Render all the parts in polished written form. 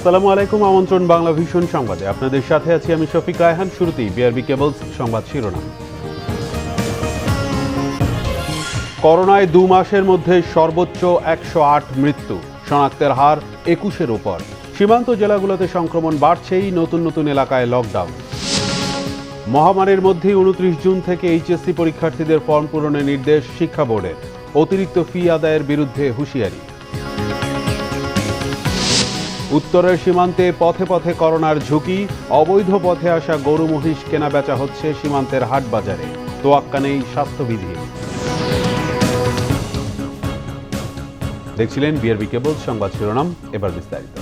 আসসালামু আলাইকুম। আমন্ত্রণ বাংলা ভিশন সংবাদে, আপনাদের সাথে আছি আমি শফিক রায়হান। শুরুতেই বিআরবি কেবলস সংবাদ শিরোনাম। করোনায় 2 মাসের মধ্যে সর্বোচ্চ 108 মৃত্যু, শনাক্তের হার 21-এর উপর। সীমান্ত জেলাগুলোতে সংক্রমণ বাড়ছেই, নতুন নতুন এলাকায় লকডাউন। মহামারীর মধ্যেই 29 জুন থেকে এইচএসসি পরীক্ষার্থীদের ফর্ম পূরণের নির্দেশ শিক্ষা বোর্ডের। অতিরিক্ত ফি আদায়ের বিরুদ্ধে হুঁশিয়ারি। উত্তরের সীমান্তে পথে পথে করোনার ঝুঁকি, অবৈধ পথে আসা গরু মহিষ কেনা বেচা হচ্ছে সীমান্তের হাট বাজারে, তোয়াক্কা নেই স্বাস্থ্যবিধি। দেখছিলেন বিআরবি কেবল সংবাদ শিরোনাম, এবার বিস্তারিত।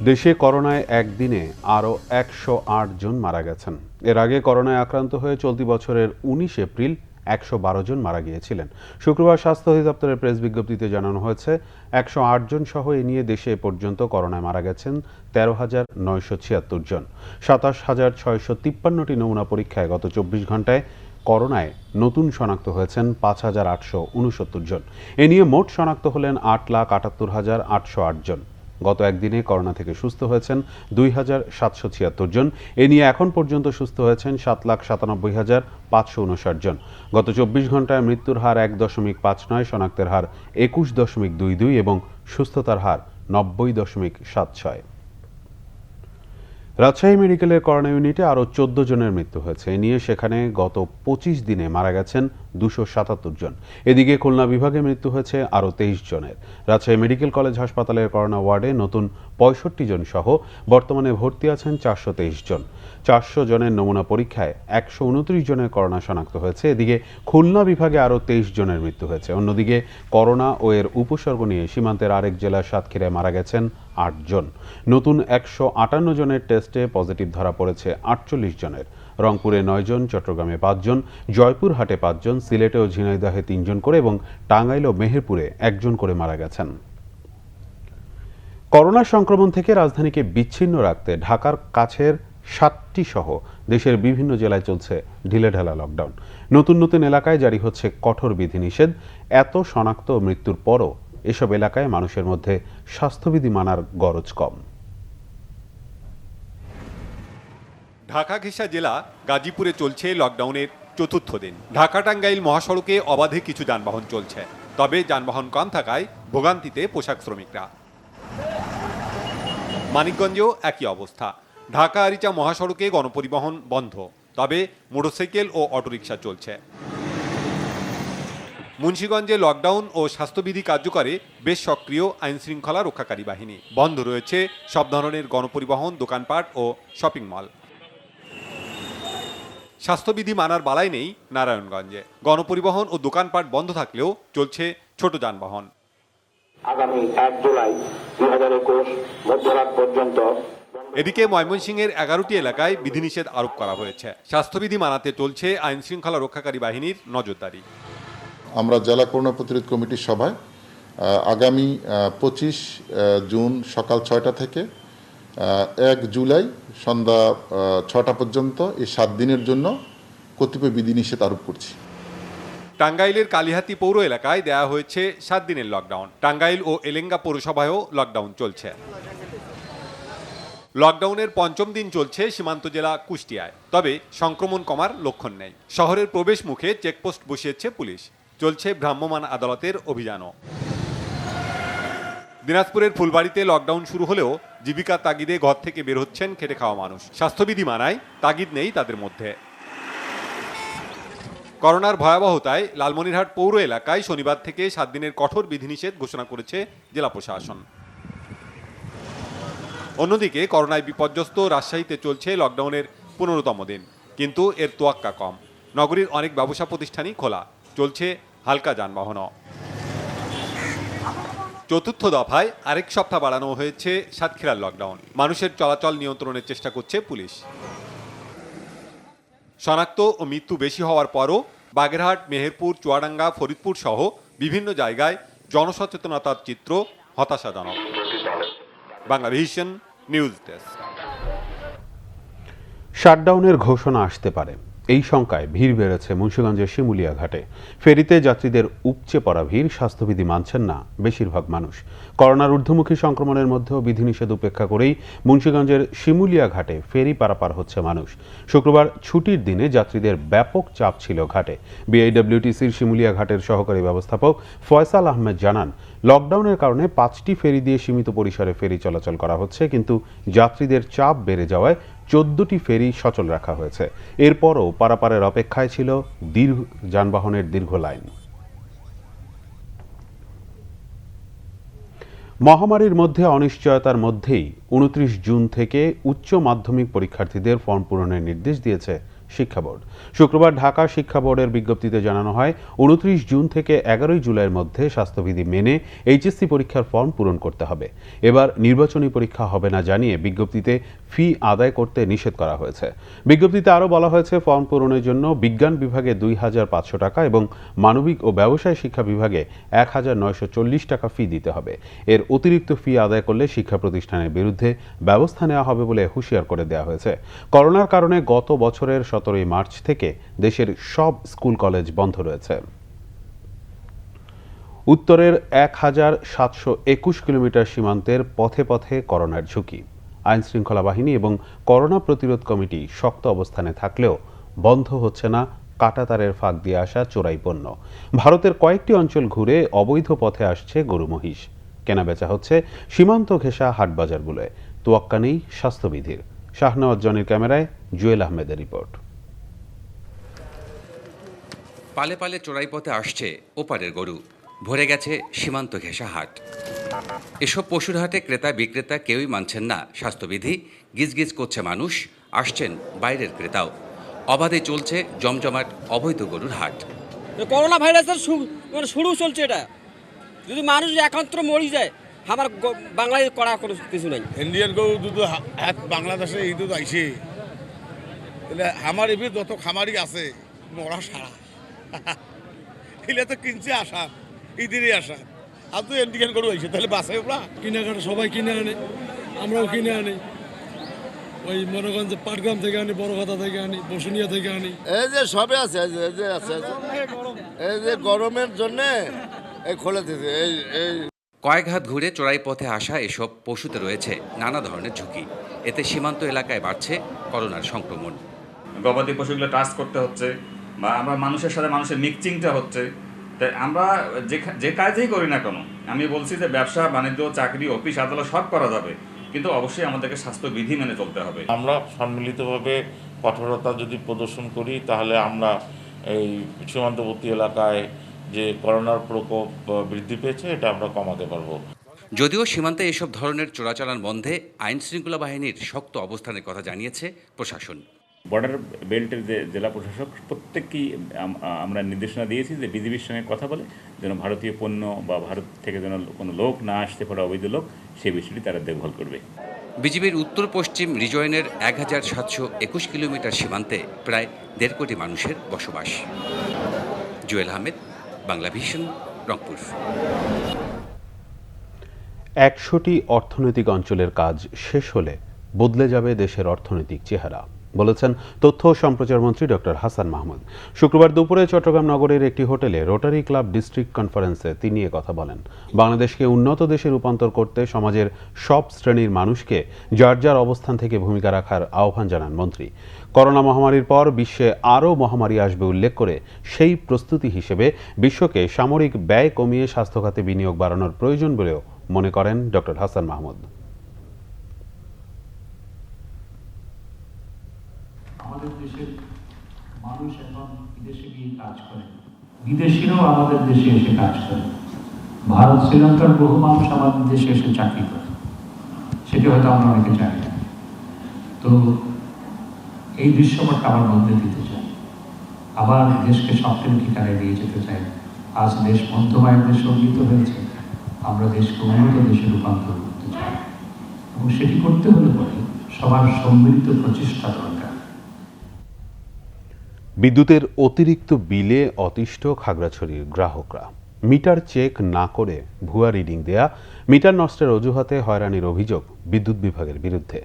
দেশে করোনায় একদিনে আরও 108 জন মারা গেছেন। এর আগে করোনায় আক্রান্ত হয়ে চলতি বছরের 19 এপ্রিল 112 জন মারা গিয়েছিলেন। শুক্রবার স্বাস্থ্য অধিদপ্তরের প্রেস বিজ্ঞপ্তিতে জানানো হয়েছে, 108 জন সহ এ নিয়ে দেশে এ পর্যন্ত করোনায় মারা গেছেন 13,976 জন। 27,653টি নমুনা পরীক্ষায় গত 24 ঘন্টায় করোনায় নতুন শনাক্ত হয়েছেন 5,869 জন। এ নিয়ে মোট শনাক্ত হলেন 8,78,808 জন। গত একদিনে করোনা থেকে সুস্থ হয়েছেন 2,776 জন। এ নিয়ে এখন পর্যন্ত সুস্থ হয়েছেন 7,97,559 জন। গত 24 ঘন্টায় মৃত্যুর হার 1.59, শনাক্তের হার 21.22 এবং সুস্থতার হার 90.76। রাজশাহী মেডিকেলের করোনা ইউনিটে আরও 14 জনের মৃত্যু হয়েছে। এ নিয়ে সেখানে গত 25 দিনে মারা গেছেন 277 জন। এদিকে খুলনা বিভাগে মৃত্যু হয়েছে আরও 23 জনের। রাজশাহী মেডিকেল কলেজ হাসপাতালের করোনা ওয়ার্ডে নতুন 65 জন সহ বর্তমানে ভর্তি আছেন 423 জন। 400 জনের নমুনা পরীক্ষায় 129 জনের করোনা শনাক্ত হয়েছে। এদিকে খুলনা বিভাগে আরও 23 জনের মৃত্যু হয়েছে। অন্যদিকে করোনা ও এর উপসর্গ নিয়ে সীমান্তের আরেক জেলা সাতক্ষীরায় মারা গেছেন 8 জন। নতুন 158 জনের টেস্টে পজিটিভ ধরা পড়েছে 48 জনের। রংপুরে 9 জন, চট্টগ্রামে 5 জন, জয়পুরহাটে 5 জন, সিলেটে ও ঝিনাইদহে 3 জন করে এবং টাঙ্গাইল ও মেহেরপুরে 1 জন করে মারা গেছেন। করোনা সংক্রমণ থেকে রাজধানীকে বিচ্ছিন্ন রাখতে ঢাকার কাছের 7টি সহ দেশের বিভিন্ন জেলায় চলছে ঢিলেঢালা লকডাউন। নতুন নতুন এলাকায় জারি হচ্ছে কঠোর বিধিনিষেধ। এত শনাক্ত মৃত্যুর পরও এসব এলাকায় মানুষের মধ্যে স্বাস্থ্যবিধি মানার গরজ কম। ঢাকা ঘেঁষা জেলা গাজীপুরে চলছে লকডাউনের চতুর্থ দিন। ঢাকা টাঙ্গাইল মহাসড়কে অবাধে কিছু যানবাহন চলছে, তবে যানবাহন কম থাকায় ভোগান্তিতে পোশাক শ্রমিকরা। মানিকগঞ্জেও একই অবস্থা। ঢাকা আরিচা মহাসড়কে গণপরিবহন বন্ধ, তবে মোটরসাইকেল ও অটোরিকশা চলছে। মুন্সিগঞ্জে লকডাউন ও স্বাস্থ্যবিধি কার্যকরে বেশ সক্রিয় আইনশৃঙ্খলা রক্ষাকারী বাহিনী। বন্ধ রয়েছে সব ধরনের গণপরিবহন, দোকানপাট ও শপিং মল। স্বাস্থ্যবিধি মানার বালাই নেই নারায়ণগঞ্জে। গণপরিবহন ও দোকানপাট বন্ধ থাকলেও চলছে ছোট যানবাহন। আগামী 1 জুলাই 2021 মধ্যরাত পর্যন্ত। এদিকে ময়মনসিংহের 11টি এলাকায় বিধিনিষেধ আরোপ করা হয়েছে। স্বাস্থ্যবিধি মানাতে চলছে আইনশৃঙ্খলা রক্ষাকারী বাহিনীর নজরদারি। আমরা জেলা করোনা প্রতিরোধ কমিটির সভায় আগামী 25 জুন সকাল 6টা থেকে 1 জুলাই সন্ধ্যা 6টা পর্যন্ত এই 7 দিনের জন্য কতিপয় বিধিনিষেধ আরোপ করছি। টাঙ্গাইলের কালিহাতী পৌর এলাকায় দেয়া হয়েছে 7 দিনের লকডাউন। টাঙ্গাইল ও এলেঙ্গা পৌরসভায়ও লকডাউন চলছে। লকডাউনের 5ম দিন চলছে সীমান্ত জেলা কুষ্টিয়ায়, তবে সংক্রমণ কমার লক্ষণ নেই। শহরের প্রবেশ মুখে চেকপোস্ট বসিয়েছে পুলিশ। চলছে ভ্রাম্যমাণ আদালতের অভিযানও। দিনাজপুরের ফুলবাড়িতে লকডাউন শুরু হলেও জীবিকা তাগিদে ঘর থেকে বের হচ্ছেন খেটে খাওয়া মানুষ। স্বাস্থ্যবিধি মানায় তাগিদ নেই তাদের মধ্যে। করোনার ভয়াবহতায় লালমনিরহাট পৌর এলাকায় শনিবার থেকে 7 দিনের কঠোর বিধিনিষেধ ঘোষণা করেছে জেলা প্রশাসন। অন্যদিকে করোনায় বিপর্যস্ত রাজশাহীতে চলছে লকডাউনের 15তম দিন, কিন্তু এর তোয়াক্কা কম। নগরীর অনেক ব্যবসা প্রতিষ্ঠানই খোলা, চলছে হালকা যানবাহনও। চতুর্থ দফায় আরেক সপ্তাহ বাড়ানো হয়েছে সাতক্ষীরার লকডাউন। মানুষের চলাচল নিয়ন্ত্রণের চেষ্টা করছে পুলিশ। শনাক্ত ও মৃত্যু বেশি হওয়ার পরও বাগেরহাট, মেহেরপুর, চুয়াডাঙ্গা, ফরিদপুর সহ বিভিন্ন জায়গায় জনসচেতনতার চিত্র হতাশাজনক। Bangla Vision news desk. শাটডাউনের ঘোষণা আসতে পারে, এই শঙ্কায় ভিড় বেড়েছে মুন্সিগঞ্জের শিমুলিয়া ঘাটে। ফেরিতে যাত্রীদের উপচে পড়া ভিড়, স্বাস্থ্যবিধি মানছেন না বেশিরভাগ মানুষ। করোনার ঊর্ধ্বমুখী সংক্রমণের মধ্যেও বিধিনিষেধ উপেক্ষা করেই মুন্সিগঞ্জের শিমুলিয়া ঘাটে ফেরি পারাপার হচ্ছে মানুষ। শুক্রবার ছুটির দিনে যাত্রীদের ব্যাপক চাপ ছিল ঘাটে। বিআইডব্লিউটিসির শিমুলিয়া ঘাটের সহকারী ব্যবস্থাপক ফয়সাল আহমেদ জানান, লকডাউনের কারণে 5টি ফেরি দিয়ে সীমিত পরিসরে ফেরি চলাচল করা হচ্ছে, কিন্তু যাত্রীদের চাপ বেড়ে যাওয়ায় 14টি ফেরি সচল রাখা হয়েছে। এরপরও পারাপারের অপেক্ষায় ছিল যানবাহনের দীর্ঘ লাইন। মহামারীর মধ্যে অনিশ্চয়তার মধ্যেই 29 জুন থেকে উচ্চ মাধ্যমিক পরীক্ষার্থীদের ফর্ম পূরণের নির্দেশ দিয়েছে শিক্ষা বোর্ড। শুক্রবার ঢাকা শিক্ষা বোর্ডের বিজ্ঞপ্তিতে জানানো হয়, 29 জুন থেকে 11 জুলাইয়ের মধ্যে স্বাস্থ্যবিধি মেনে এইচএসসি পরীক্ষার ফর্ম পূরণ করতে হবে। এবার নির্বাচনী পরীক্ষা হবে না জানিয়ে বিজ্ঞপ্তিতে ফি আদায় করতে নিষেধ করা হয়েছে। বিজ্ঞপ্তিতে আরও বলা হয়েছে, ফর্ম পূরণের জন্য বিজ্ঞান বিভাগে 2,500 টাকা এবং মানবিক ও ব্যবসায় শিক্ষা বিভাগে 1,940 টাকা ফি দিতে হবে। এর অতিরিক্ত ফি আদায় করলে শিক্ষা প্রতিষ্ঠানের বিরুদ্ধে ব্যবস্থা নেওয়া হবে বলে হুঁশিয়ার করে দেওয়া হয়েছে। করোনার কারণে গত বছরের 17 মার্চ থেকে দেশের সব স্কুল কলেজ বন্ধ রয়েছে। উত্তরের 1,721 কিলোমিটার সীমান্তের পথে পথে করোনার ঝুঁকি। আইন শৃঙ্খলা বাহিনী এবং করোনা প্রতিরোধ কমিটি শক্ত অবস্থানে থাকলেও বন্ধ হচ্ছে না কাঁটাতারের ফাঁক দিয়ে আসা চোরাই পণ্য। ভারতের কয়েকটি অঞ্চল ঘুরে অবৈধ পথে আসছে গরু মহিষ। কেনাবেচা হচ্ছে সীমান্ত ঘেঁষা হাটবাজারগুলোয়। তোয়াক্কা নেই স্বাস্থ্যবিধির। শাহনওয়াজ জনের ক্যামেরায় জুয়েল আহমেদের রিপোর্ট। পালে পালে চোরাই পথে আসছে ওপারের গরু, ভরে গেছে সীমান্ত ঘেঁষা হাট। এসব পশুর হাটে ক্রেতা বিক্রেতা কেউই মানছেন না স্বাস্থ্যবিধি। গিজগিজ করছে মানুষ, আসছেন বাইরের ক্রেতাও। অবাধে চলছে জমজমাট অবৈধ গরুর হাট। করোনা ভাইরাসের শুরু চলছে এটা। যদি মানুষ একান্ত মরি যায়, আমার বাংলায় করা কোনো কিছু নাই। ইন্ডিয়ান গরু দুধ হাত বাংলাদেশে এই দুধ আইসে, তাহলে আমার এবার যত খামারি আছে মরা সারা এগুলো তো কিনছে আসা, ঈদেরই আসা। আর তো ইন্ডিয়ান গরু আইসে, তাহলে বাসায় ওরা কেনাকাটা সবাই কিনে আনে, আমরাও কিনে আনি। ওই মনোগঞ্জ পাটগ্রাম থেকে আনি, বড়খাতা থেকে আনি, বসুনিয়া থেকে আনি। এই যে সবে আছে, এই যে আছে, এই যে গরমের জন্যে এই খোলা দিতে এই কয়েক হাত ঘুরে চোরাই পথে আসা এসব পশুতে রয়েছে নানা ধরনের ঝুঁকি। এতে সীমান্ত এলাকায় বাড়ছে করোনার সংক্রমণ। গবাদি পশুগুলো টাচ করতে হচ্ছে, বা আমরা মানুষের সাথে মানুষের মিক্সিংটা হচ্ছে। তাই আমরা যে কাজেই করি না কেন, আমি বলছি যে ব্যবসা বাণিজ্য, চাকরি, অফিস আদালত সব করা যাবে, কিন্তু অবশ্যই আমাদেরকে স্বাস্থ্যবিধি মেনে চলতে হবে। আমরা সম্মিলিতভাবে কঠোরতা যদি প্রদর্শন করি, তাহলে আমরা এই সীমান্তবর্তী এলাকায় যে করোনার প্রকোপ বৃদ্ধি পেয়েছে, এটা আমরা কমাতে পারবো। যদিও সীমান্তে এসব ধরনের চোরাচালান বন্ধে আইন শৃঙ্খলা বাহিনীর শক্ত অবস্থানের কথা জানিয়েছে প্রশাসন। বর্ডার বেল্টের যে জেলা প্রশাসক প্রত্যেককেই আমরা নির্দেশনা দিয়েছি যে বিজিবির সঙ্গে কথা বলে যেন ভারতীয় পণ্য বা ভারত থেকে যেন কোনো লোক না আসতে পারে, অবৈধ লোক, সেই বিষয়টি তারা দেখভাল করবে। বিজিবির উত্তর পশ্চিম রিজয়নের 1,721 কিলোমিটার সীমান্তে প্রায় 1.5 কোটি মানুষের বসবাস। জুয়েল আহমেদ, বাংলা ভিশন, রংপুর। 100টি অর্থনৈতিক অঞ্চলের কাজ শেষ হলে বদলে যাবে দেশের অর্থনৈতিক চেহারা, বলেছেন তথ্য ও সম্প্রচার মন্ত্রী ডক্টর হাসান মাহমুদ। শুক্রবার দুপুরে চট্টগ্রাম নগরের একটি হোটেলে রোটারি ক্লাব ডিস্ট্রিক্ট কনফারেন্সে তিনি কথা বলেন। বাংলাদেশকে উন্নত দেশে রূপান্তর করতে সমাজের সব শ্রেণীর মানুষকে যার যার অবস্থান থেকে ভূমিকা রাখার আহ্বান জানান মন্ত্রী। করোনা মহামারীর পর বিশ্বে আরও মহামারী আসবে উল্লেখ করে সেই প্রস্তুতি হিসেবে বিশ্বকে সামরিক ব্যয় কমিয়ে স্বাস্থ্য খাতে বিনিয়োগ বাড়ানোর প্রয়োজন বলেও মনে করেন ডক্টর হাসান মাহমুদ। আমাদের দেশের মানুষ এখন বিদেশে গিয়ে কাজ করে, বিদেশিরাও আমাদের দেশে এসে কাজ করে। ভারত শ্রীলঙ্কার বহু মানুষ আমাদের দেশে এসে চাকরি করে, সেটা হয়তো আমরা অনেকে জানি না। তো এই দৃশ্যপটটা আবার বদলে দিতে চাই, আবার দেশকে সপ্তম ঠিকানায় নিয়ে যেতে চাই। আজ দেশ মধ্যমায়ের দেশে উন্নীত হয়েছে, আমরা দেশকে উন্নত দেশে রূপান্তর করতে চাই, এবং সেটি করতে হলে পরে সবার সম্মিলিত প্রচেষ্টা দরকার। বিদ্যুতের অতিরিক্ত বিলে অতিষ্ঠ খাগড়াছড়ির গ্রাহকরা। মিটার চেক না করে ভুয়া রিডিং দেয়া, মিটার নষ্টের অজুহাতে হয়রানির অভিযোগ বিদ্যুৎ বিভাগের বিরুদ্ধে।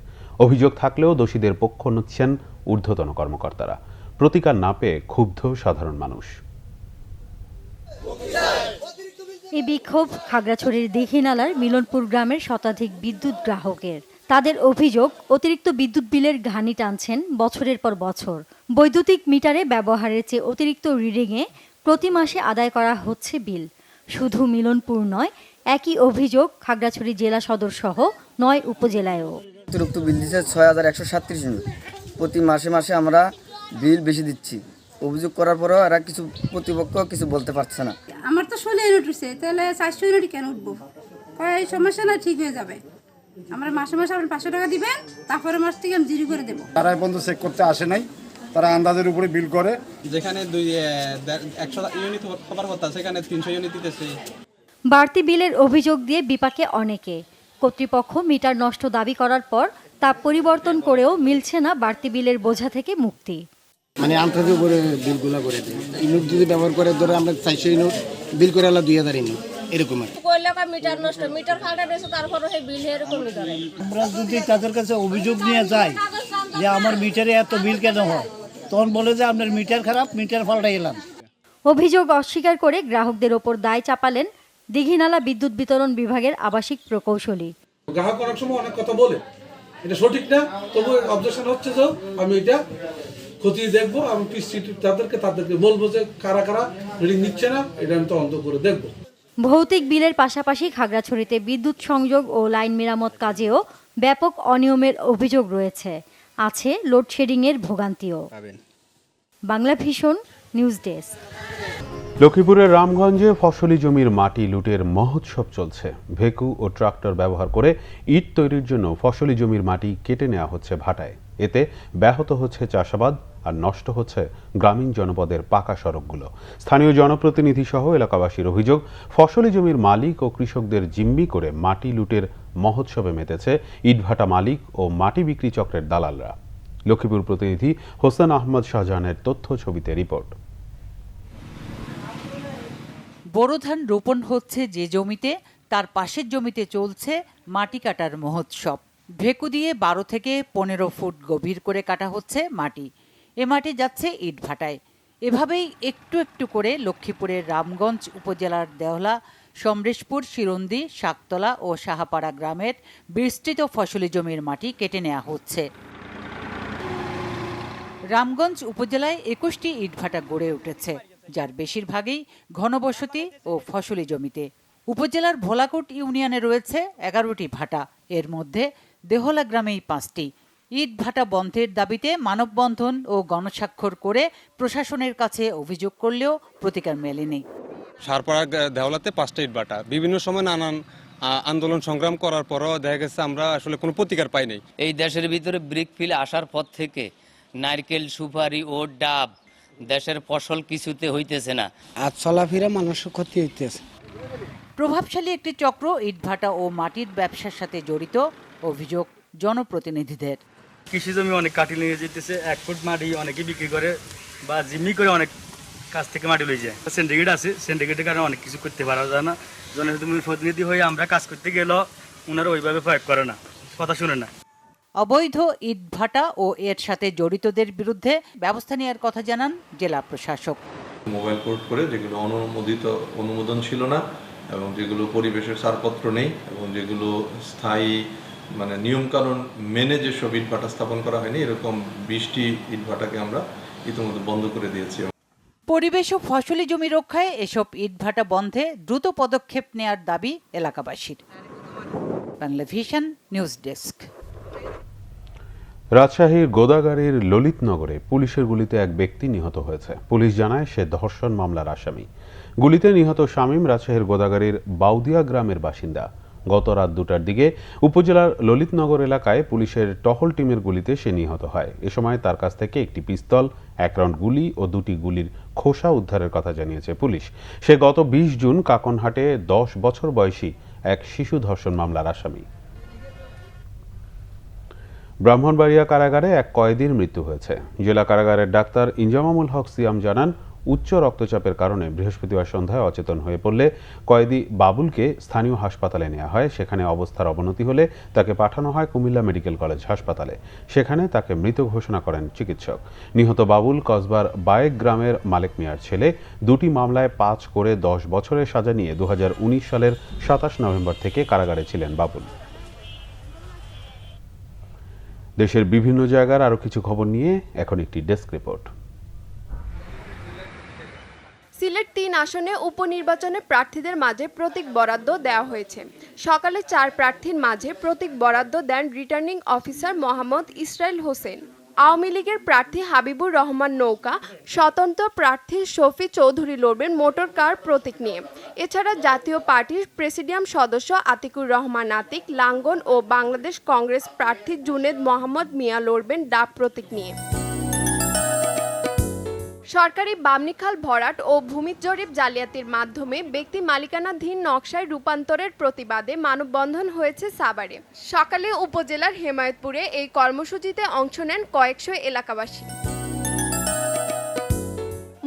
অভিযোগ থাকলেও দোষীদের পক্ষ নিচ্ছেন ঊর্ধ্বতন কর্মকর্তারা। প্রতিকার না পেয়ে ক্ষুব্ধ সাধারণ মানুষ। এই বিক্ষোভ খাগড়াছড়ির দীঘিনালার মিলনপুর গ্রামের শতাধিক বিদ্যুৎ গ্রাহকের। তাদের অভিযোগ, অতিরিক্ত বিদ্যুৎ বিলের ঘানি টানছেন বছরের পর বছর। বৈদ্যুতিক মিটারে ব্যবহারের চেয়ে অতিরিক্ত রিডিংয়ে প্রতি মাসে আদায় করা হচ্ছে বিল। শুধু মিলনপুর নয়, একই অভিযোগ খাগড়াছড়ি জেলা সদর সহ 9 উপজেলায়ও। অতিরিক্ত বিল দিচ্ছে 6137 ইউনিট। প্রতি মাসে মাসে আমরা বিল বেশি দিচ্ছি। অভিযোগ করার পরেও এরা কিছু প্রতিপক্ষ কিছু বলতে পারছে না। আমার তো 16 ইউনিট উঠছে, তাহলে 400 ইউনিট কেন উঠবো? এই সমস্যা না, ঠিক হয়ে যাবে। আমরা মাসে মাসে আপনি 500 টাকা দিবেন, তারপরে মাস থেকে আমি জিরো করে দেবো। তারা বন্ধু চেক করতে আসে নাই, তারা আন্দাজের উপরে বিল করে। যেখানে 100 ইউনিট হবার কথা সেখানে 300 ইউনিট দিতেছে। বাড়তি বিলের অভিযোগ দিয়ে বিপাকে অনেকে। কর্তৃপক্ষ মিটার নষ্ট দাবি করার পর তা পরিবর্তন করেও মিলছে না বাড়তি বিলের বোঝা থেকে মুক্তি। মানে আন্দাজের উপরে বিলগুলো করে দেয়। ইউনিট যদি ব্যবহার করে ধরে আমরা 400 ইউনিট বিল করে আলা 2000 ইউনিট এরকম। মিটার নষ্ট, মিটার ফাটা দিয়েছে, তারপরে সেই বিল এরকম করে। আমরা যদি তাদের কাছে অভিযোগ নিয়ে যাই যে আমার মিটারে এত বিল কেন হয়, তখন বলে যে আপনার মিটার খারাপ, মিটার ফাল্টাই এলাম। অভিযোগ অস্বীকার করে গ্রাহকদের ওপর দায় চাপালেন দীঘিনালা বিদ্যুৎ বিতরণ বিভাগের আবাসিক প্রকৌশলী। গ্রাহক অনেক সময় অনেক কথা বলে, এটা সঠিক না, তবু অবজেকশন হচ্ছে যে আমি এটা খতিয়ে দেখবো। আমি তাদেরকে বলবো যে কারা কারা রিডিং নিচ্ছে না, এটা আমি তদন্ত করে দেখবো। ভৌতিক বিলের পাশাপাশি খাগড়াছড়িতে বিদ্যুৎ সংযোগ ও লাইন মেরামত কাজেও ব্যাপক অনিয়মের অভিযোগ রয়েছে। আছে লোডশেডিংয়ের ভোগান্তিও। Bangla Vision news desk. লক্ষ্মীপুরের রামগঞ্জে ফসলি জমির মাটি লুটের মহোৎসব চলছে। ভেকু ও ট্রাক্টর ব্যবহার করে ইট তৈরির জন্য ফসলি জমির মাটি কেটে নেওয়া হচ্ছে ভাটায়। এতে ব্যাহত হচ্ছে চাষাবাদ আর নষ্ট হচ্ছে গ্রামীণ জনপদের পাকা সড়কগুলো। স্থানীয় জনপ্রতিনিধি সহ এলাকাবাসীর অভিযোগ, ফসলি জমির মালিক ও কৃষকদের জিম্মি করে মাটি লুটের মহোৎসবে মেতেছে ইটভাটা মালিক ও মাটি বিক্রি চক্রের দালালরা। লক্ষ্মীপুর প্রতিনিধি হোসেন আহমদ শাহজাহানের তথ্য ছবিতে রিপোর্ট। বোরো ধান রোপণ হচ্ছে যে জমিতে, তার পাশের জমিতে চলছে মাটি কাটার মহোৎসব। ভেকু দিয়ে 12 থেকে 15 ফুট গভীর করে কাটা হচ্ছে মাটি। এ মাটি যাচ্ছে ইটভাটায়। এভাবেই একটু একটু করে লক্ষ্মীপুরের রামগঞ্জ উপজেলার দেওলা, সমরেশপুর, শিরন্দি, শাকতলা ও সাহাপাড়া গ্রামের বিস্তৃত ফসলি জমির মাটি কেটে নেওয়া হচ্ছে। রামগঞ্জ উপজেলায় 21টি ইটভাটা গড়ে উঠেছে, যার বেশিরভাগই ঘনবসতি ও ফসলি জমিতে। উপজেলার ভোলাকোট ইউনিয়নে রয়েছে 11টি ভাটা, এর মধ্যে দেহলা গ্রামেই 5টি। ইট ভাটা বন্ধের দাবিতে মানববন্ধন ও গণস্বাক্ষর করে প্রশাসনের কাছে অভিযোগ করলেও প্রতিকার মেলেনি। সারপাড়া দেওলাতে 5টা ইট ভাটা, বিভিন্ন সময় নানান আন্দোলন সংগ্রাম করার পরও দেখা গেছে আমরা আসলে কোনো প্রতিকার পাই নাই। এই দেশের ভিতরে ব্রিক ফিল আসার পর থেকে নারকেল, সুপারি ও ডাব, দেশের ফসল কিছুতে হইতেছে না। আর চলাফেরা মানুষের ক্ষতি হইতেছে। প্রভাবশালী একটি চক্র ইটভাটা ও মাটির ব্যবসার সাথে জড়িত, অভিযোগ জনপ্রতিনিধিদের। কৃষি জমি অনেক কাটি নিয়ে যেতেছে, 1 ফুট মাটি অনেকে বিক্রি করে বা জিম্মি করে অনেক কাছ থেকে মাটি লয়ে যায়। সিন্ডিকেট আছে, সিন্ডিকেটের কারণে অনেক কিছু করতে পারা যায় না। জনপ্রতিনিধি হয়ে আমরা কাজ করতে গেলেও ওনারা ওইভাবে প্রয়োগ করে না, কথা শুনে না। অবৈধ ইটভাটা ও এর সাথে জড়িতদের বিরুদ্ধে ব্যবস্থা নেওয়ার কথা জানান জেলা প্রশাসক। মোবাইল কোর্ট করে যেগুলো অনুমোদন ছিল না এবং যেগুলো পরিবেশের ছাড়পত্র নেই এবং যেগুলো স্থায়ী নিয়মকানুন মেনে যেসব ইটভাটা স্থাপন করা হয়নি, এরকম 20টি ইটভাটাকে আমরা ইতিমধ্যে বন্ধ করে দিয়েছি। পরিবেশ ও ফসলি জমি রক্ষায় এসব ইটভাটা বন্ধে দ্রুত পদক্ষেপ নেয়ার দাবি এলাকাবাসীর। Bangla Vision news desk. রাজশাহীর গোদাগাড়ীর ললিতনগরে পুলিশের গুলিতে এক ব্যক্তি নিহত হয়েছে। পুলিশ জানায় সে ধর্ষণ মামলার আসামি। গুলিতে নিহত শামীম রাজশাহীর গোদাগাড়ীর বাউদিয়া গ্রামের বাসিন্দা। গত রাত 2টার দিকে উপজেলার ললিতনগর এলাকায় পুলিশের টহল টিমের গুলিতে সে নিহত হয়। এ সময় তার কাছ থেকে একটি পিস্তল, 1 রাউন্ড গুলি ও 2টি গুলির খোসা উদ্ধারের কথা জানিয়েছে পুলিশ। সে গত 20 জুন কাকনহাটে 10 বছর বয়সী এক শিশু ধর্ষণ মামলার আসামি। ব্রাহ্মণবাড়িয়া কারাগারে এক কয়েদির মৃত্যু হয়েছে। জেলা কারাগারের ডাক্তার ইনজামামুল হক সিয়াম জানান, উচ্চ রক্তচাপের কারণে বৃহস্পতিবার সন্ধ্যায় অচেতন হয়ে পড়লে কয়েদি বাবুলকে স্থানীয় হাসপাতালে নেওয়া হয়। সেখানে অবস্থার অবনতি হলে তাকে পাঠানো হয় কুমিল্লা মেডিকেল কলেজ হাসপাতালে। সেখানে তাকে মৃত ঘোষণা করেন চিকিৎসক। নিহত বাবুল কসবার বায়েক গ্রামের মালেক মিয়ার ছেলে। দুটি মামলায় 5 করে 10 বছরের সাজা নিয়ে 2019 সালের 27 নভেম্বর থেকে কারাগারে ছিলেন বাবুল। দেশের বিভিন্ন জায়গার আরো কিছু খবর নিয়ে এখন একটি ডেস্ক রিপোর্ট। সিলেট 3 আসনে উপনির্বাচনে প্রার্থীদের মাঝে প্রতীক বরাদ্দ দেওয়া হয়েছে। সকালে 4 প্রার্থীর মাঝে প্রতীক বরাদ্দ দেন রিটার্নিং অফিসার মোহাম্মদ ইসরাইল হোসেন। আওয়ামী লীগের প্রার্থী হাবিবুর রহমান নৌকা, স্বতন্ত্র প্রার্থী শফি চৌধুরী লড়বেন মোটর কার প্রতীক নিয়ে। এছাড়া জাতীয় পার্টির প্রেসিডিয়াম সদস্য আতিকুর রহমান আতিক, লাঙ্গন ও বাংলাদেশ কংগ্রেস প্রার্থী জুনেদ মোহাম্মদ মিয়া লড়বেন ডাব প্রতীক নিয়ে। সরকারি বামনিখাল ভরাট ও ভূমি জরিপ জালিয়াতির মাধ্যমে ব্যক্তি মালিকানাধীন নকশায় রূপান্তরের প্রতিবাদে মানববন্ধন হয়েছে সাভারে। সকালে উপজেলার হেমায়েতপুরে এই কর্মসূচিতে অংশ নেন কয়েকশো এলাকাবাসী।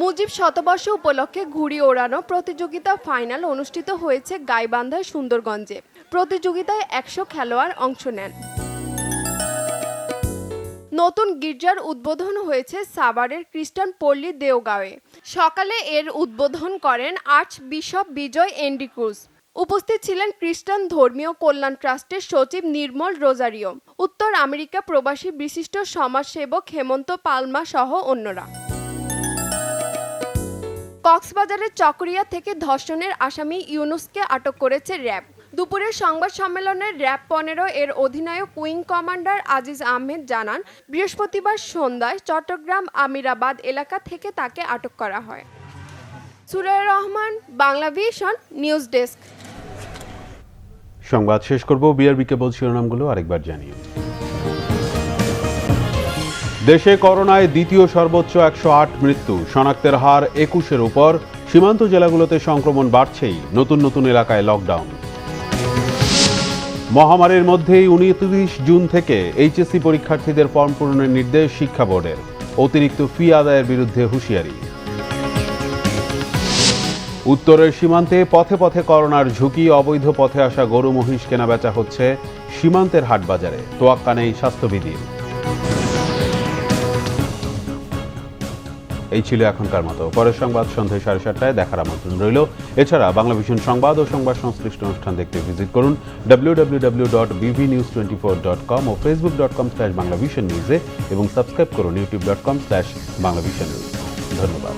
মুজিব শতবর্ষ উপলক্ষে ঘুড়ি ওড়ানো প্রতিযোগিতা ফাইনাল অনুষ্ঠিত হয়েছে গাইবান্ধার সুন্দরগঞ্জে। প্রতিযোগিতায় 100 খেলোয়াড় অংশ নেন। নতুন গির্জার উদ্বোধন হয়েছে সাভারের খ্রিস্টান পল্লী দেওগাঁওয়ে। সকালে এর উদ্বোধন করেন আর্চবিশপ বিজয় এন্ড্রিক্রুজ। উপস্থিত ছিলেন খ্রিস্টান ধর্মীয় কল্যাণ ট্রাস্টের সচিব নির্মল রোজারিও, উত্তর আমেরিকা প্রবাসী বিশিষ্ট সমাজসেবক হেমন্ত পালমা সহ অন্যরা। কক্সবাজারের চকরিয়া থেকে ধর্ষণের আসামি ইউনুসকে আটক করেছে র্যাব। দুপুরের সংবাদ সম্মেলনে র্যাব 15 এর অধিনায়ক উইং কমান্ডার আজিজ আহমেদ জানান, বৃহস্পতিবার সন্ধ্যায় চট্টগ্রাম আমিরাবাদ এলাকা থেকে তাকে আটক করা হয়। Suraiya Rahman, Bangla Vision news desk. সংবাদ শেষ করব। বিআরবি কেবল শিরোনামগুলো আরেকবার জানিয়ে। দেশে করোনায় দ্বিতীয় সর্বোচ্চ 108 মৃত্যু, শনাক্তের হার 21-এর উপর। সীমান্ত জেলাগুলোতে সংক্রমণ বাড়ছেই, নতুন নতুন এলাকায় লকডাউন। মহামারীর মধ্যেই 29 জুন থেকে এইচএসসি পরীক্ষার্থীদের ফর্ম পূরণের নির্দেশ শিক্ষা বোর্ডের। অতিরিক্ত ফি আদায়ের বিরুদ্ধে হুঁশিয়ারি। উত্তরের সীমান্তে পথে পথে করোনার ঝুঁকি, অবৈধ পথে আসা গরু মহিষ কেনাবেচা হচ্ছে সীমান্তের হাটবাজারে, তোয়াক্কা নেই স্বাস্থ্যবিধির। এই ছিল এখনকার মতো। পরের সংবাদ সন্ধ্যা 7:30টায় দেখার আমন্ত্রণ রইল। এছাড়া বাংলা ভিশন সংবাদ ও সংবাদ সংশ্লিষ্ট অনুষ্ঠান দেখতে ভিজিট করুন www.bvnews24.com ও facebook.com/banglavisionnews এবং সাবস্ক্রাইব করুন youtube.com/banglavisionnews। ধন্যবাদ।